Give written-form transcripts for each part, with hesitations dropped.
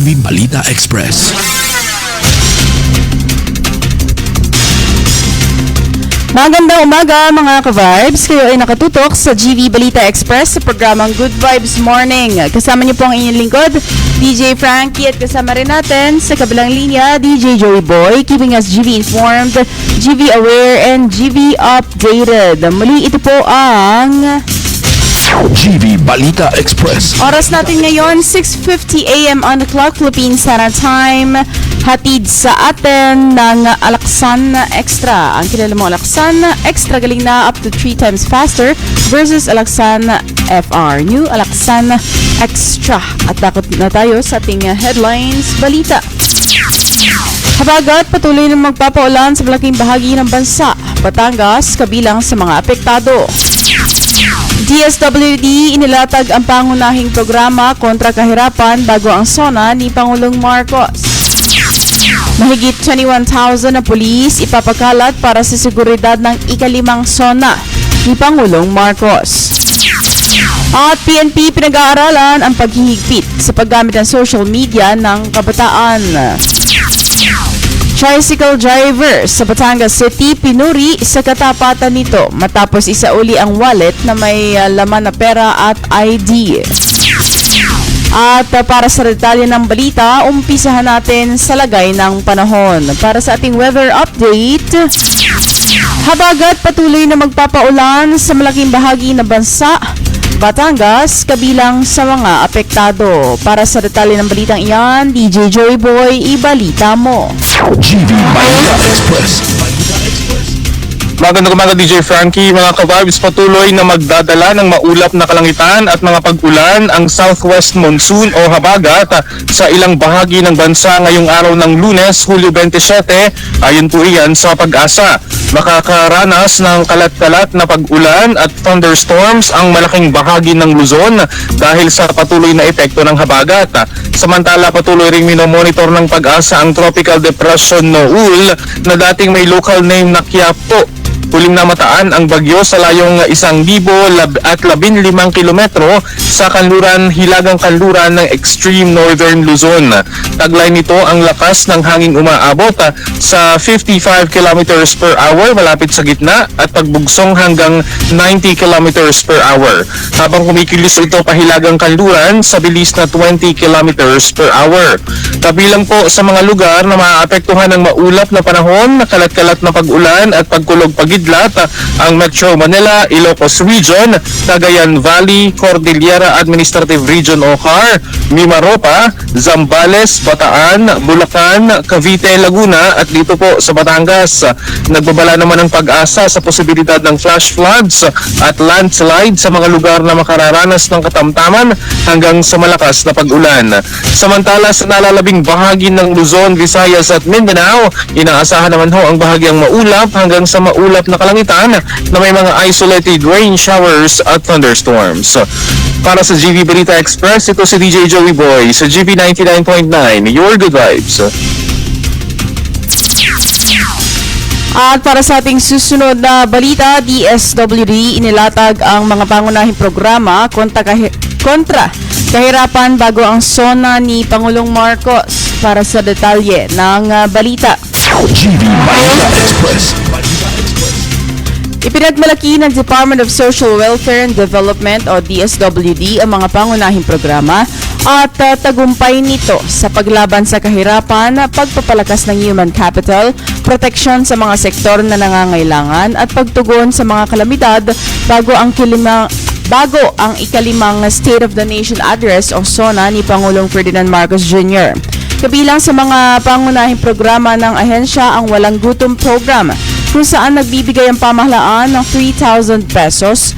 GV Balita Express. Magandang umaga mga ka-vibes. Kayo ay nakatutok sa GV Balita Express sa programang Good Vibes Morning. Kasama niyo po ang inyong lingkod, DJ Frankie, at kasama rin natin sa kabilang linya, DJ Joey Boy, keeping us GV informed, GV aware, and GV updated. Muli ito po ang GV Balita Express. oras natin ngayon, 6:50 AM on the clock, Philippine Standard Time. Hatid sa atin ng Alaksan Extra. Ang kilala mo, Alaksan Extra, galing na up to 3 times faster versus Alaksan FR. New Alaksan Extra. At takot na tayo sa ating headlines balita. Habagat patuloy na magpapaulan sa malaking bahagi ng bansa. Batangas kabilang sa mga apektado. DSWD inilatag ang pangunahing programa kontra kahirapan bago ang SONA ni Pangulong Marcos. Mahigit 21,000 na pulis ipapakalat para sa seguridad ng ika-5 SONA ni Pangulong Marcos. At PNP pinag-aaralan ang paghihigpit sa paggamit ng social media ng kabataan. Tricycle driver sa Batangas City pinuri sa katapatan nito matapos isauli ang wallet na may laman na pera at ID. At para sa detalye ng balita, umpisahan natin sa lagay ng panahon. Para sa ating weather update, habagat patuloy na magpapaulan sa malaking bahagi ng bansa, Batangas kabilang sa mga apektado. Para sa detalye ng balitang iyan, DJ Joey Boy, ibalita mo. GV Balita Express. Magandang umaga DJ Frankie, mga ka-vibes, patuloy na magdadala ng maulap na kalangitan at mga pag-ulan ang southwest monsoon o habagat sa ilang bahagi ng bansa ngayong araw ng Lunes, Hulyo 27, ayon po iyan sa Pag-asa. Makakaranas ng kalat-kalat na pag-ulan at thunderstorms ang malaking bahagi ng Luzon dahil sa patuloy na epekto ng habagat. Samantala, patuloy ring minomonitor ng Pag-asa ang Tropical Depression Noul na dating may local name na Quiapo. Huling namataan ang bagyo sa layong 1,015 kilometro sa hilagang kanluran ng extreme northern Luzon. Taglay nito ang lakas ng hanging umaabot sa 55 kilometers per hour malapit sa gitna at pagbugsong hanggang 90 kilometers per hour. Habang kumikilos ito pahilagang kanluran sa bilis na 20 kilometers per hour. Kabilang po sa mga lugar na maaapektuhan ng maulap na panahon, kalat-kalat na pag-ulan at pagkulog pagidlat ang Metro Manila, Ilocos Region, Cagayan Valley, Cordillera Administrative Region o CAR, Mimaropa, Zambales, Bataan, Bulacan, Cavite, Laguna at dito po sa Batangas. Nagbabala naman ang Pag-asa sa posibilidad ng flash floods at landslide sa mga lugar na makararanas ng katamtaman hanggang sa malakas na pag-ulan. Samantala sa nalalabing bahagi ng Luzon, Visayas at Mindanao, inaasahan naman ho ang bahagyang maulap hanggang sa maulap na kalangitan na may mga isolated rain showers at thunderstorms. Para sa GV Balita Express, ito si DJ Joey Boy sa GV 99.9, your good vibes. At para sa ating susunod na balita, DSWD inilatag ang mga pangunahing programa kontra kahirapan bago ang SONA ni Pangulong Marcos. Para sa detalye ng balita, GV Balita Express. ipinagmalaki ng Department of Social Welfare and Development o DSWD ang mga pangunahing programa at tagumpay nito sa paglaban sa kahirapan, pagpapalakas ng human capital, proteksyon sa mga sektor na nangangailangan at pagtugon sa mga kalamidad bago ang ika-5 State of the Nation Address o SONA ni Pangulong Ferdinand Marcos Jr. Kabilang sa mga pangunahing programa ng ahensya ang Walang Gutom Program, kung saan nagbibigay ang pamahalaan ng 3,000 pesos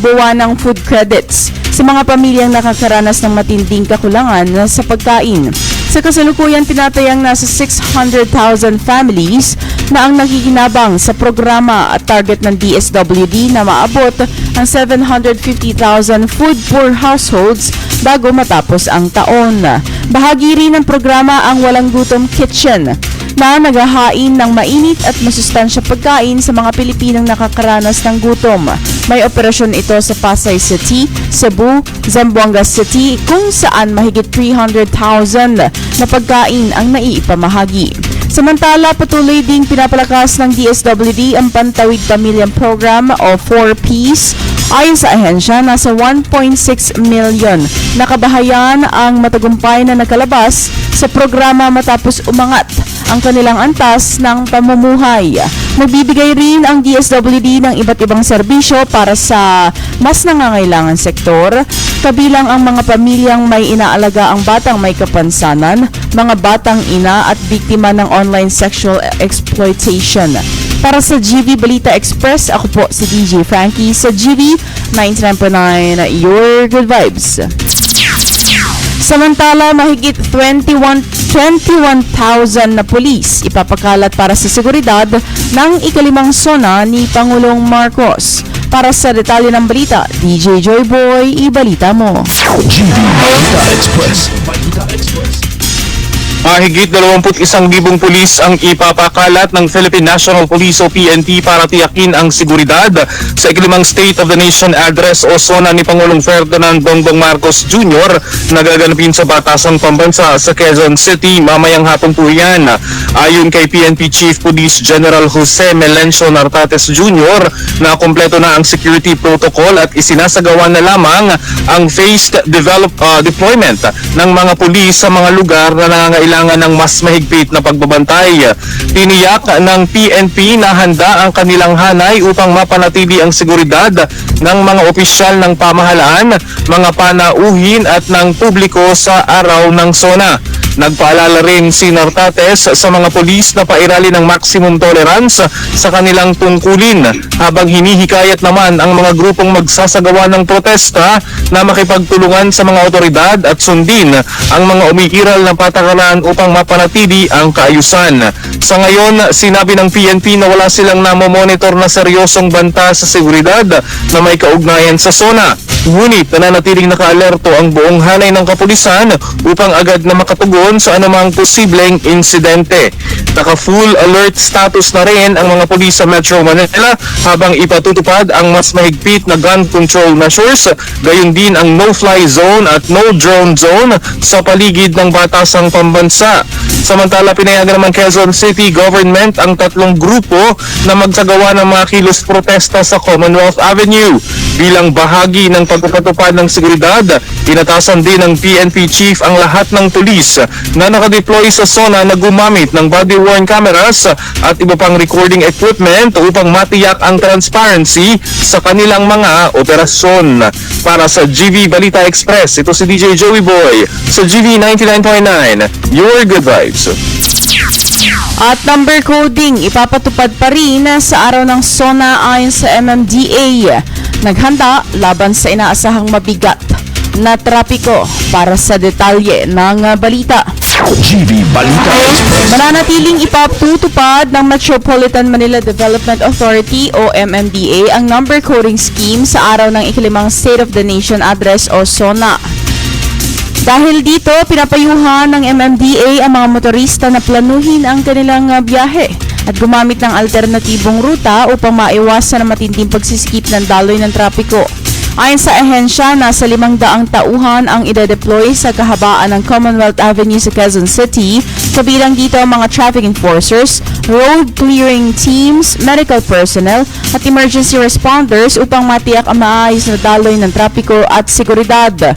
buwanang food credits sa mga pamilyang nakakaranas ng matinding kakulangan sa pagkain. Sa kasalukuyan, tinatayang nasa 600,000 families na ang nakikinabang sa programa at target ng DSWD na maabot ang 750,000 food-poor households bago matapos ang taon. Bahagi rin ng programa ang Walang Gutom Kitchen na naghahain ng mainit at masustansyang pagkain sa mga Pilipinong nakakaranas ng gutom. May operasyon ito sa Pasay City, Cebu, Zamboanga City kung saan mahigit 300,000 na pagkain ang naiipamahagi. Samantala, patuloy ding pinapalakas ng DSWD ang Pantawid Pamilyang Program o 4Ps. Ayon sa ahensya, nasa 1.6 million na kabahayan ang matagumpay na nakalabas sa programa matapos umangat ang kanilang antas ng pamumuhay. Magbibigay rin ang DSWD ng iba't ibang serbisyo para sa mas nangangailangan sektor, kabilang ang mga pamilyang may inaalaga ang batang may kapansanan, mga batang ina at biktima ng online sexual exploitation. Para sa GV Balita Express, ako po si DJ Frankie sa GV 99.9 Your Good Vibes. Samantala, mahigit 21,000 na pulis ipapakalat para sa seguridad ng ikalimang sona ni Pangulong Marcos. Para sa detalye ng balita, DJ Joy Boy, ibalita mo. GV Balita Express. Balita Express. Higit 21,000 pulis ang ipapakalat ng Philippine National Police o PNP para tiyakin ang seguridad sa ikalimang State of the Nation Address o SONA ni Pangulong Ferdinand Bongbong Marcos Jr. na gaganapin sa Batasang Pambansa sa Quezon City mamayang hapon po yan. Ayon kay PNP Chief Police General Jose Melencio Nartates Jr. na kumpleto na ang security protocol at isinasagawa na lamang ang phased deployment ng mga pulis sa mga lugar na nangangailangan ng mas mahigpit na pagbabantay. Tiniyak ng PNP na handa ang kanilang hanay upang mapanatili ang seguridad ng mga opisyal ng pamahalaan, mga panauhin at ng publiko sa araw ng SONA. Nagpaalala rin si Nartates sa mga pulis na pairali ng maximum tolerance sa kanilang tungkulin habang hinihikayat naman ang mga grupong magsasagawa ng protesta na makipagtulungan sa mga otoridad at sundin ang mga umiiral na patakaran upang mapanatili ang kaayusan. Sa ngayon, sinabi ng PNP na wala silang namomonitor na seryosong banta sa seguridad na may kaugnayan sa SONA. Ngunit nananatiling naka-alerto ang buong hanay ng kapulisan upang agad na makatugon sa anumang posibleng insidente. Naka-full alert status na rin ang mga pulis sa Metro Manila habang ipatutupad ang mas mahigpit na gun control measures, gayon din ang no-fly zone at no-drone zone sa paligid ng Batasang Pambansa. Samantala, pinayagan naman Quezon City Government ang 3 grupo na magsagawa ng mga kilos protesta sa Commonwealth Avenue. Bilang bahagi ng pagpapatupad ng seguridad, inatasan din ng PNP Chief ang lahat ng pulis na nakadeploy sa SONA na gumamit ng body-worn cameras at iba pang recording equipment upang matiyak ang transparency sa kanilang mga operasyon. Para sa GV Balita Express, ito si DJ Joey Boy sa GV 99.9, Your Good Vibes. At number coding, ipapatupad pa rin sa araw ng SONA ayon sa MMDA. Naghanda laban sa inaasahang mabigat na trapiko. Para sa detalye ng balita. GV Balita Express. Mananatiling ipatutupad ng Metropolitan Manila Development Authority o MMDA ang number coding scheme sa araw ng ikalimang State of the Nation Address o SONA. Dahil dito, pinapayuhan ng MMDA ang mga motorista na planuhin ang kanilang biyahe at gumamit ng alternatibong ruta upang maiwasan ang matinding pagsisikip ng daloy ng trapiko. Ayon sa ahensya, nasa 500 tauhan ang ide-deploy sa kahabaan ng Commonwealth Avenue sa Quezon City, kabilang dito ang mga traffic enforcers, road clearing teams, medical personnel at emergency responders upang matiyak ang maayos na daloy ng trapiko at seguridad.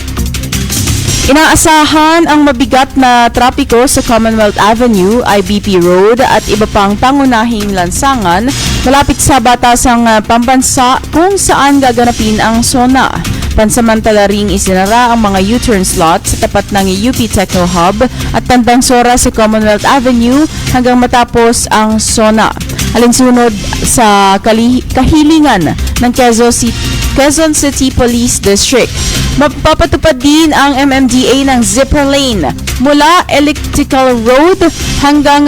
Inaasahan ang mabigat na trapiko sa Commonwealth Avenue, IBP Road at iba pang pangunahing lansangan malapit sa Batasang Pambansa kung saan gaganapin ang SONA. Pansamantala ring isinara ang mga U-turn slot sa tapat ng UP Techno Hub at Tandang Sora sa Commonwealth Avenue hanggang matapos ang SONA. Alinsunod sa kahilingan ng Quezon City Police District. Mapapatupad din ang MMDA ng zipper lane mula Electrical Road hanggang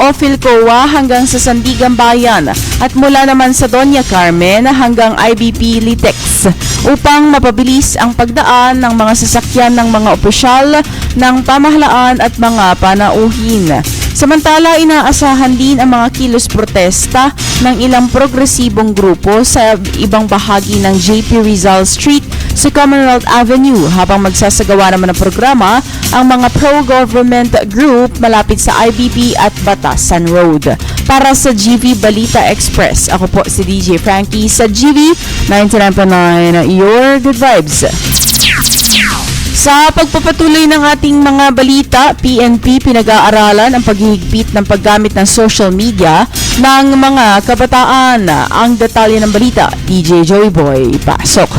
Ofilcoa hanggang sa Sandigan Bayan at mula naman sa Doña Carmen hanggang IBP Litex upang mapabilis ang pagdaan ng mga sasakyan ng mga opisyal ng pamahalaan at mga panauhin. Samantala, inaasahan din ang mga kilos protesta ng ilang progresibong grupo sa ibang bahagi ng JP Rizal Street sa Commonwealth Avenue habang magsasagawa naman ng programa ang mga pro-government group malapit sa IBP at Batasan Road. Para sa GV Balita Express, ako po si DJ Frankie sa GV 99.9, your good vibes. Sa pagpapatuloy ng ating mga balita, PNP pinag-aaralan ang paghihigpit ng paggamit ng social media ng mga kabataan. Ang detalye ng balita, DJ Joey Boy, pasok.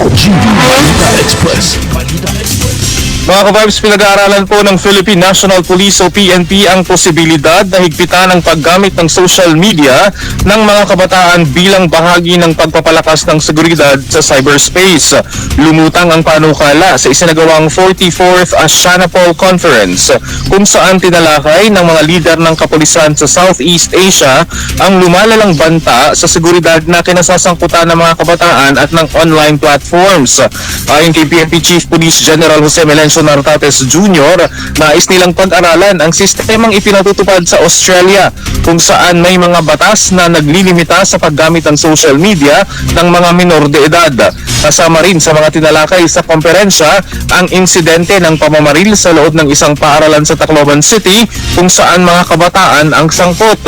GV Balita Express. Balita Express. Mga ka-vibes, pinag-aaralan po ng Philippine National Police o PNP ang posibilidad na higpitan ang paggamit ng social media ng mga kabataan bilang bahagi ng pagpapalakas ng seguridad sa cyberspace. Lumutang ang panukala sa isinagawang 44th Asianapol Conference kung saan tinalakay ng mga lider ng kapulisan sa Southeast Asia ang lumalalang banta sa seguridad na kinasasangkutan ng mga kabataan at ng online platforms. Ayon kay PNP Chief Police General Jose Melencio Nartates Jr., nais nilang pag-aralan ang sistemang ipinatutupad sa Australia kung saan may mga batas na naglilimita sa paggamit ng social media ng mga minor de edad. Kasama rin sa mga tinalakay sa komperensya ang insidente ng pamamaril sa loob ng isang paaralan sa Tacloban City kung saan mga kabataan ang sangkot.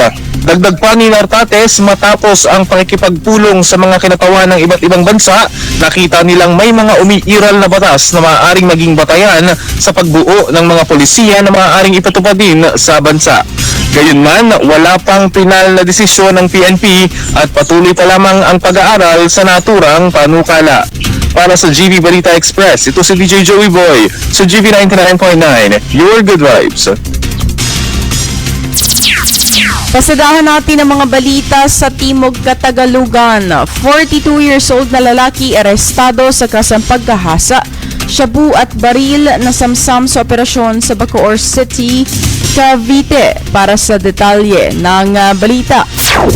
Dagdag pa ni Nartates, matapos ang pakikipagpulong sa mga kinatawan ng iba't ibang bansa, nakita nilang may mga umiiral na batas na maaaring maging batayan sa pagbuo ng mga polisiya na maaaring ipatupad din sa bansa. Gayunman, wala pang pinal na desisyon ng PNP at patuloy pa lamang ang pag-aaral sa naturang panukala. Para sa GV Balita Express, ito si DJ Joey Boy sa GV 99.9, your good vibes. Pasadahan natin ang mga balita sa Timog Katagalugan. 42 years old na lalaki arestado sa kasang pagkahasa, shabu at baril na samsam sa operasyon sa Bacoor City, Cavite. Para sa detalye ng balita,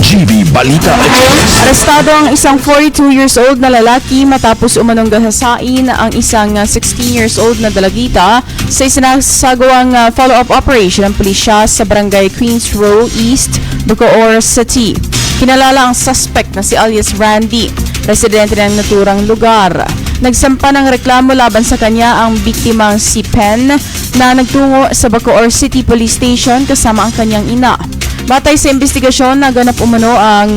GV Balita Express. arestado ang isang 42 years old na lalaki matapos umanong gahasain ang isang 16 years old na dalagita sa isinasagawang follow-up operation ng pulisya sa barangay Queens Row East, Bacoor City. Kinalala ang suspect na si alias Randy, residente ng naturang lugar. Nagsampa ng reklamo laban sa kanya ang biktimang si Pen na nagtungo sa Bacoor City Police Station kasama ang kanyang ina. Batay sa investigasyon, naganap umano ang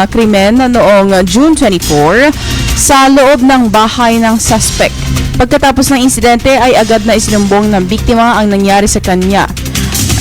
krimen noong June 24 sa loob ng bahay ng suspect. Pagkatapos ng insidente ay agad na isinumbong ng biktima ang nangyari sa kanya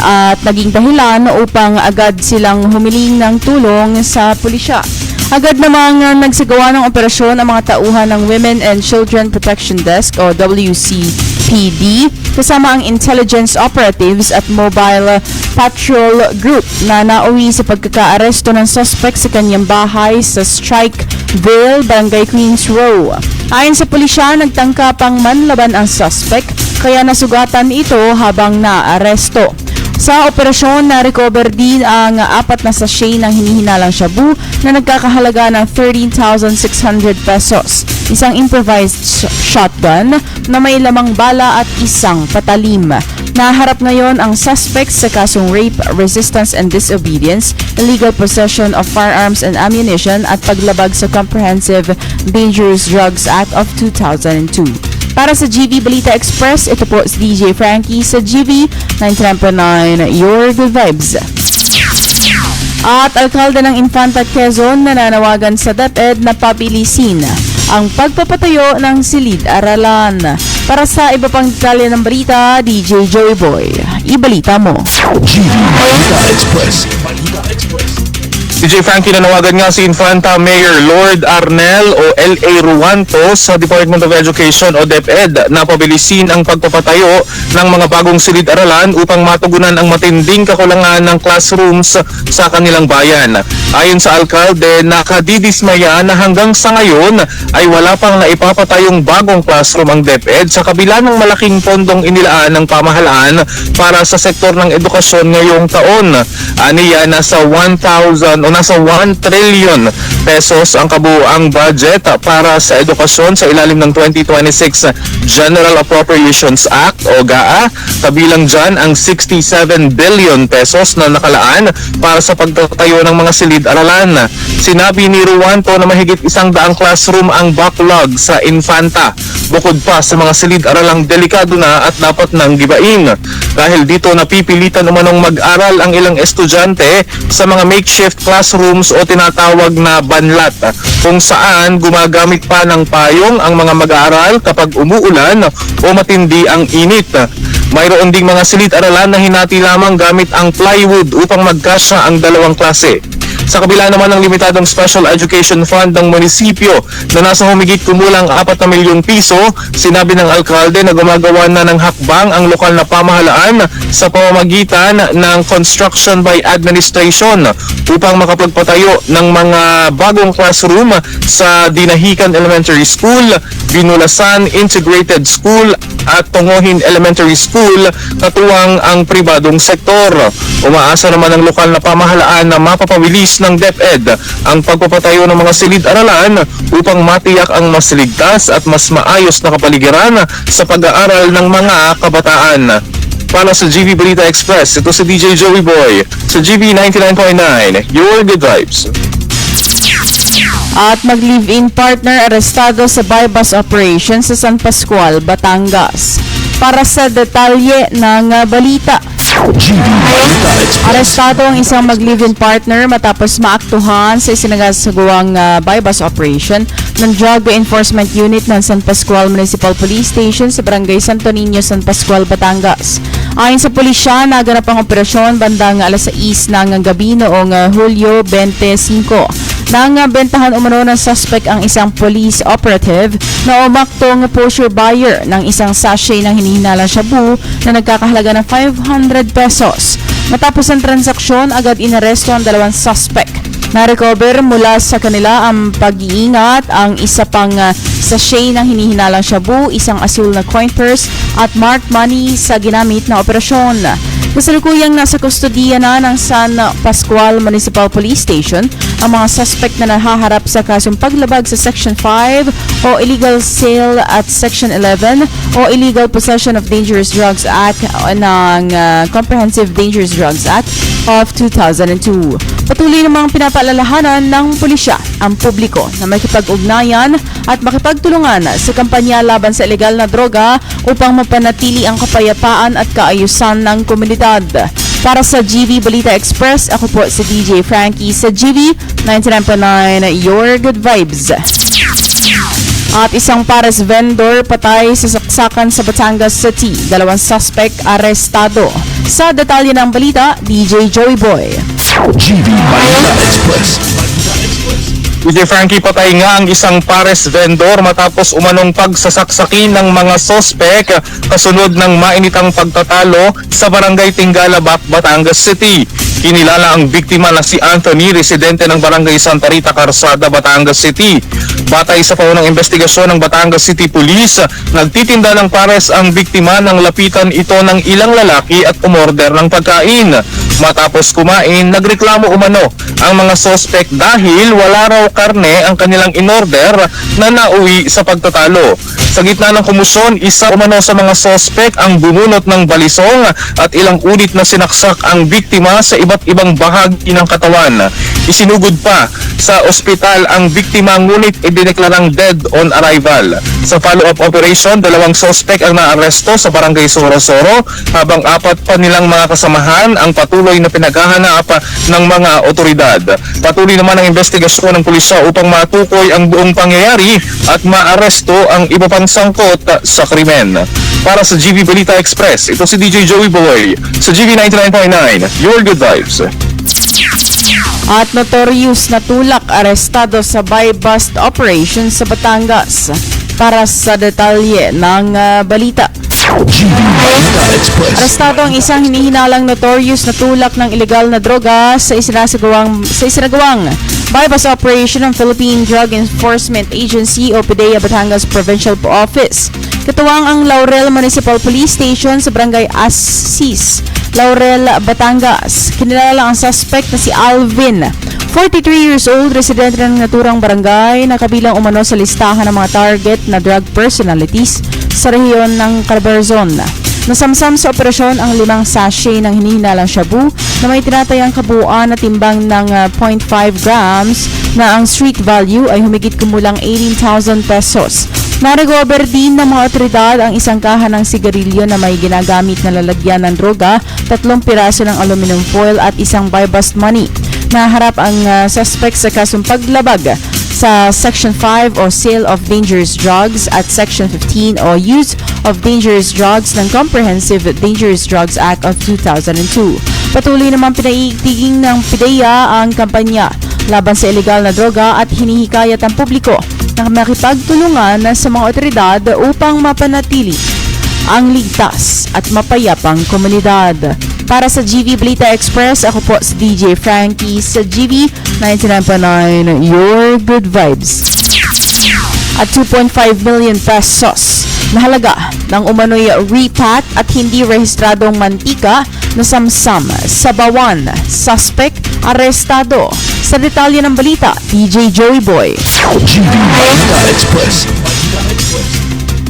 at naging dahilan upang agad silang humiling ng tulong sa pulisya. Agad namang nagsagawa ng operasyon ang mga tauhan ng Women and Children Protection Desk o WCPD kasama ang intelligence operatives at mobile patrol group na nauwi sa pagkakaaresto ng suspect sa kanyang bahay sa Strikeville, Barangay Queens Row. Ayon sa pulisya, nagtangka pang manlaban ang suspect kaya nasugatan ito habang naaresto. Sa operasyon, na-recover din ang 4 na sachet ng hinihinalang shabu na nagkakahalaga ng 13,600 pesos, isang improvised shotgun na may lamang bala at isang patalim. Naharap ngayon ang suspect sa kasong rape, resistance and disobedience, illegal possession of firearms and ammunition at paglabag sa Comprehensive Dangerous Drugs Act of 2002. Para sa GV Balita Express, ito po si DJ Frankie sa GV 99.9, your good vibes. At alkalde ng Infanta Quezon nananawagan sa DepEd na pabilisin ang pagpapatayo ng silid-aralan. Para sa iba pang detalye ng balita, DJ Joey Boy, ibalita mo. GV Balita Express. Balita Express. DJ Frankie, nanawagan nga si Infanta Mayor Lord Arnel o L.A. Ruanto sa Department of Education o DepEd na pabilisin ang pagpapatayo ng mga bagong silid-aralan upang matugunan ang matinding kakulangan ng classrooms sa kanilang bayan. Ayon sa alkalde, nakadidismaya na hanggang sa ngayon ay wala pang naipapatayong bagong classroom ang DepEd sa kabila ng malaking pondong inilaan ng pamahalaan para sa sektor ng edukasyon ngayong taon. Aniya, nasa 1 trillion pesos ang kabuuang budget para sa edukasyon sa ilalim ng 2026 General Appropriations Act o GAA. Kabilang dyan ang 67 billion pesos na nakalaan para sa pagtatayo ng mga silid-aralan. Sinabi ni Ruanto na mahigit 100 classroom ang backlog sa Infanta, bukod pa sa mga silid-aralang delikado na at dapat nang gibain. Dahil dito napipilitan umanong mag-aral ang ilang estudyante sa mga makeshift classrooms o tinatawag na banlat, kung saan gumagamit pa ng payong ang mga mag-aaral kapag umuulan o matindi ang init. Mayroon ding mga silid-aralan na hinati lamang gamit ang plywood upang magkasya ang dalawang klase. Sa kabila naman ng limitadong Special Education Fund ng munisipyo na nasa humigit kumulang 4 na milyong piso, sinabi ng alkalde na gumagawa na ng hakbang ang lokal na pamahalaan sa pamamagitan ng Construction by Administration upang makapagpatayo ng mga bagong classroom sa Dinahican Elementary School, Binulasan Integrated School at Tungohin Elementary School, katuwang ang pribadong sektor. Umaasa naman ang lokal na pamahalaan na mapapabilis ng DepEd ang pagpapatayo ng mga silid-aralan upang matiyak ang mas ligtas at mas maayos na kapaligiran sa pag-aaral ng mga kabataan. Para sa GV Balita Express, ito si DJ Joey Boy sa GV 99.9, your good vibes. At mag-live-in partner arestado sa bypass operation sa San Pascual, Batangas. Para sa detalye ng balita, GV Balita Express. arestado ang isang mag-live-in partner matapos maaktuhan sa isinagagawang bypass operation ng Drug Enforcement Unit ng San Pascual Municipal Police Station sa Barangay Santo Niño, San Pascual, Batangas. Ayon sa pulisya, naganap ang operasyon bandang alas 6 ng gabi noong Hulyo 25. Nang bentahan umano ng suspect ang isang police operative na umaktong pusher buyer ng isang sachet ng hinihinalang shabu na nagkakahalaga ng 500 pesos. Matapos ang transaksyon, agad inaresto ang dalawang suspect. Na-recover mula sa kanila ang pag-iingat, ang isa pang sachet ng hinihinalang shabu, isang asul na coin purse at marked money sa ginamit na operasyon. Kasalukuyang nasa kustodiya na ng San Pascual Municipal Police Station ang mga suspect na nahaharap sa kasong paglabag sa Section 5 o illegal sale at Section 11 o illegal possession of dangerous drugs act ng Comprehensive Dangerous Drugs Act of 2002. Patuloy namang pinapaalalahanan ng pulisya ang publiko na makipag-ugnayan at makipagtulungan sa kampanya laban sa ilegal na droga upang mapanatili ang kapayapaan at kaayusan ng komunidad. Para sa GV Balita Express, ako po si DJ Frankie sa GV 99.9, your good vibes. At isang pares vendor patay sa saksakan sa Batangas City. Dalawang suspect arestado. Sa detalye ng balita, DJ Joey Boy. GV Balita Express. DJ Frankie, patay nga ang isang pares vendor matapos umanong pagsasaksakin ng mga sospek kasunod ng mainitang pagtatalo sa Barangay Tingalabac, Batangas City. Kinilala ang biktima na si Anthony, residente ng Barangay Santa Rita, Carsada, Batangas City. Batay sa paunang investigasyon ng Batangas City Police, nagtitinda ng pares ang biktima nang lapitan ito ng ilang lalaki at umorder ng pagkain. Matapos kumain, nagreklamo umano ang mga sospek dahil wala raw karne ang kanilang inorder na nauwi sa pagtatalo. Sa gitna ng kumusyon, isa umano sa mga sospek ang bumunot ng balisong at ilang ulit na sinaksak ang biktima sa iba't ibang bahagi ng katawan. Isinugod pa sa ospital ang biktima ngunit idineklarang dead on arrival. Sa follow-up operation, dalawang sospek ang naaresto sa Barangay Sorosoro habang 4 pa nilang mga kasamahan ang patuloy na pinaghahanap ng mga otoridad. Patuloy naman ang investigasyon ng pulisya upang matukoy ang buong pangyayari at maaresto ang iba pang sangkot sa krimen. Para sa GV Balita Express, ito si DJ Joey Boy sa GV 99.9, your good vibes. At notorious na tulak arestado sa buy-bust operation sa Batangas. Para sa detalye ng balita. GB Balita Express. Arestado ang isang hinihinalang notorious na tulak ng ilegal na droga sa isinagawang buy-bust operation ng Philippine Drug Enforcement Agency o PDEA Batangas Provincial Office. Katuwang ang Laurel Municipal Police Station sa Barangay Asis, Laurel, Batangas. Kinilala ang suspect na si Alvin, 43 years old, residente ng naturang barangay na kabilang umano sa listahan ng mga target na drug personalities sa rehiyon ng Calabarzon. Nasamsam sa operasyon ang 5 sachet ng hinihinalang shabu na may tinatayang kabuuan na timbang ng 0.5 grams na ang street value ay humigit kumulang 18,000 pesos. Narecover din ng mga otoridad ang isang kaha ng sigarilyo na may ginagamit na lalagyan ng droga, 3 piraso ng aluminum foil at isang buy-bust money. Naharap ang suspect sa kasong paglabag sa Section 5 o Sale of Dangerous Drugs at Section 15 o Use of Dangerous Drugs ng Comprehensive Dangerous Drugs Act of 2002. Patuloy naman pinaiigtingin ng PDEA ang kampanya laban sa ilegal na droga at hinihikayat ang publiko na makipagtulungan sa mga otoridad upang mapanatili ang ligtas at mapayapang komunidad. Para sa GV Balita Express, ako po si DJ Frankie sa GV 99.9, Your Good Vibes. At 2.5 million pesos na halaga ng umano'y repack at hindi rehistradong mantika na samsam sa Bawan. Suspect, arestado. Sa detalye ng balita, DJ Joey Boy. GB Balita Express.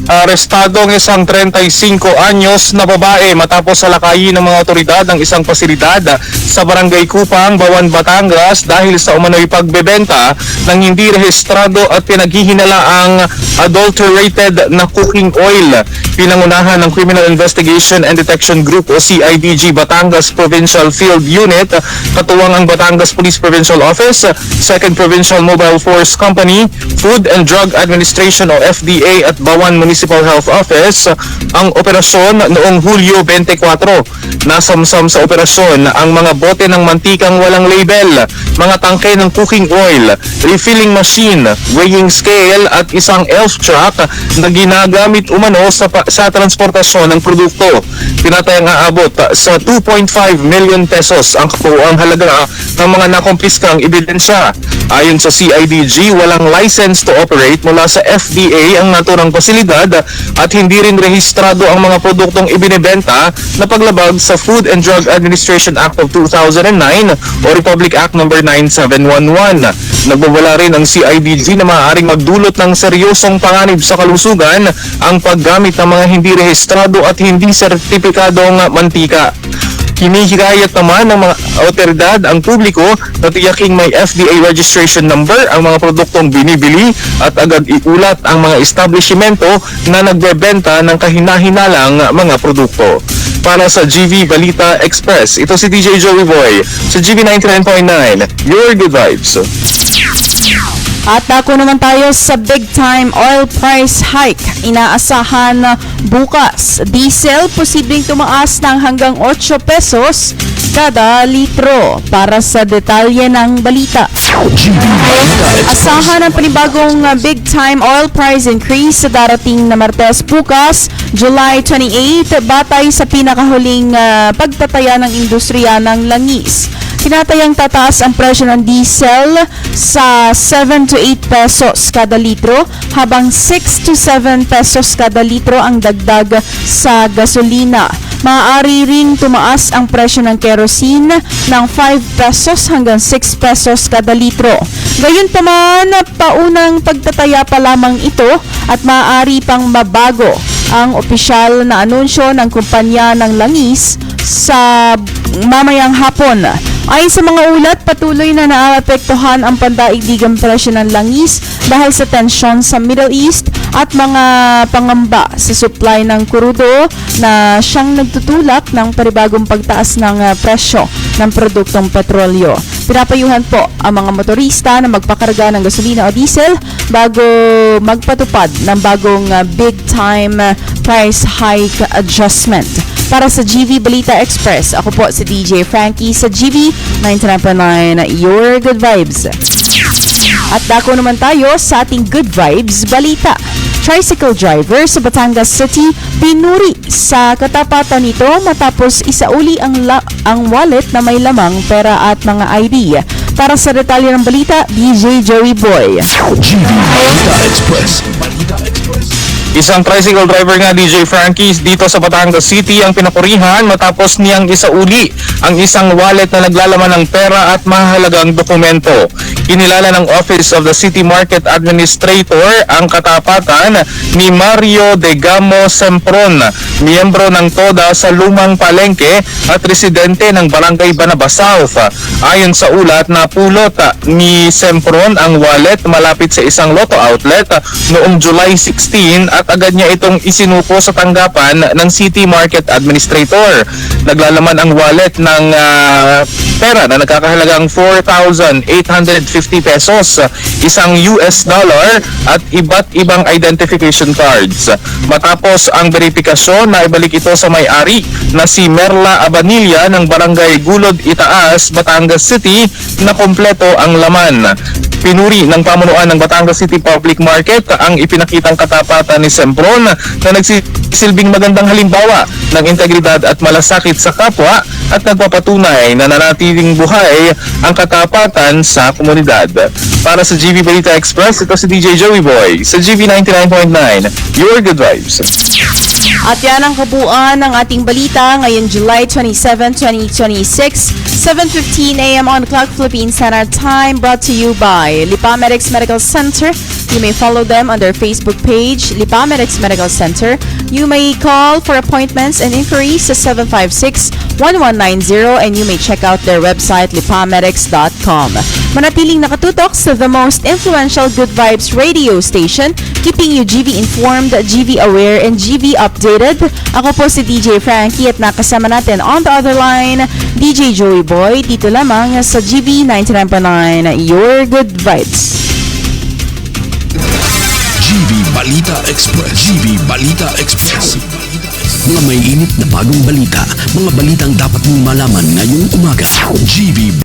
Arestado ang isang 35 anyos na babae matapos salakayin ng mga otoridad ng isang pasilidad sa Barangay Kupang, Bawan, Batangas dahil sa umano'y pagbebenta ng hindi rehistrado at pinaghihinalaang adulterated na cooking oil. Pinangunahan ng Criminal Investigation and Detection Group o CIDG Batangas Provincial Field Unit, katuwang ang Batangas Police Provincial Office, 2nd Provincial Mobile Force Company, Food and Drug Administration o FDA at Bawan Municipal Health Office ang operasyon noong Hulyo 24. Nasamsam sa operasyon ang mga bote ng mantikang walang label, mga tangke ng cooking oil, refilling machine, weighing scale at isang elf truck na ginagamit umano sa transportasyon ng produkto. Tinatayang aabot sa 2.5 million pesos ang kabuuang halaga ng mga nakumpiskang ebidensya. Ayon sa CIDG, walang license to operate mula sa FDA ang naturang pasilidad at hindi rin rehistrado ang mga produktong ibinebenta na paglabag sa Food and Drug Administration Act of 2009 o Republic Act No. 9711. Nagbabala rin ang CIDG na maaaring magdulot ng seryosong panganib sa kalusugan ang paggamit ng mga hindi rehistrado at hindi sertipikadong mantika. Hinihikayat naman ng mga otoridad ang publiko na tiyaking may FDA registration number ang mga produktong binibili at agad iulat ang mga establishmento na nagbebenta ng kahinahinalang mga produkto. Para sa GV Balita Express, ito si DJ Joey Boy sa GV 99.9, Your Good Vibes. At ako naman tayo sa big time oil price hike. Inaasahan bukas. Diesel posibleng tumaas ng hanggang 8 pesos kada litro. Para sa detalye ng balita. GB Balita Express. Asahan ang panibagong big time oil price increase sa darating na Martes bukas, July 28, batay sa pinakahuling pagtataya ng industriya ng langis. Tinatayang tataas ang presyo ng diesel sa 7 to 8 pesos kada litro, habang 6 to 7 pesos kada litro ang dagdag sa gasolina. Maaari ring tumaas ang presyo ng kerosene ng 5 pesos hanggang 6 pesos kada litro. Gayunpaman, paunang pagtataya pa lamang ito at maaari pang mabago ang opisyal na anunsyo ng kumpanya ng langis sa mamayang hapon. Ayon sa mga ulat, patuloy na naapektuhan ang pandaigdigang presyo ng langis dahil sa tensyon sa Middle East at mga pangamba sa supply ng krudo na siyang nagtutulak ng panibagong pagtaas ng presyo ng produktong petrolyo. Pinapayuhan po ang mga motorista na magpakarga ng gasolina o diesel bago magpatupad ng bagong big time price hike adjustment. Para sa GV Balita Express, ako po si DJ Frankie sa GV 99.9, Your Good Vibes. At dako naman tayo sa ating Good Vibes Balita. Tricycle driver sa Batangas City pinuri sa katapatan nito matapos isauli ang wallet na may lamang pera at mga ID. Para sa detalye ng balita, DJ Joey Boy. GV Balita Express. Balita Express. Isang tricycle driver nga, DJ Frankie, dito sa Batangas City ang pinapurihan matapos niyang isauli ang isang wallet na naglalaman ng pera at mahalagang dokumento. Kinilala ng Office of the City Market Administrator ang katapatan ni Mario De Gamo Sempron, miyembro ng TODA sa Lumang Palengke at residente ng Barangay Banaba South. Ayon sa ulat, napulot ni Sempron ang wallet malapit sa isang lotto outlet noong July 16 at agad niya itong isinuko sa tanggapan ng City Market Administrator. Naglalaman ang wallet ng pera na nagkakahalagang 4,850 pesos, isang US dollar at iba't ibang identification cards. Matapos ang verifikasyon, naibalik ito sa may-ari na si Merla Abanilla ng Barangay Gulod Itaas, Batangas City na kompleto ang laman. Pinuri ng pamunuan ng Batangas City Public Market ang ipinakitang katapatan ni Sempron na nagsisilbing magandang halimbawa ng integridad at malasakit sa kapwa at nagpapatunay na nanatiling buhay ang katapatan sa komunidad. Para sa GV Balita Express, ito si DJ Joey Boy sa GV 99.9, Your Good Vibes. At yan ang kabuuan ng ating balita ngayon July 27, 2026, 7:15 a.m. on the clock Philippine Standard Time, brought to you by Lipamedics Medical Center. You may follow them on their Facebook page, Lipamedics Medical Center. You may call for appointments and inquiries sa 756-1190 and you may check out their website, lipamedics.com. Manatiling nakatutok sa the most influential Good Vibes radio station, keeping you GV informed, GV aware, and GV updated. Ako po si DJ Frankie at nakasama natin on the other line, DJ Joey Boy, dito lamang sa GV 99.9, Your Good Vibes. GV Balita Express. GV Balita Express. Mga may init na bagong balita. Mga balitang dapat mong malaman ngayong umaga. GV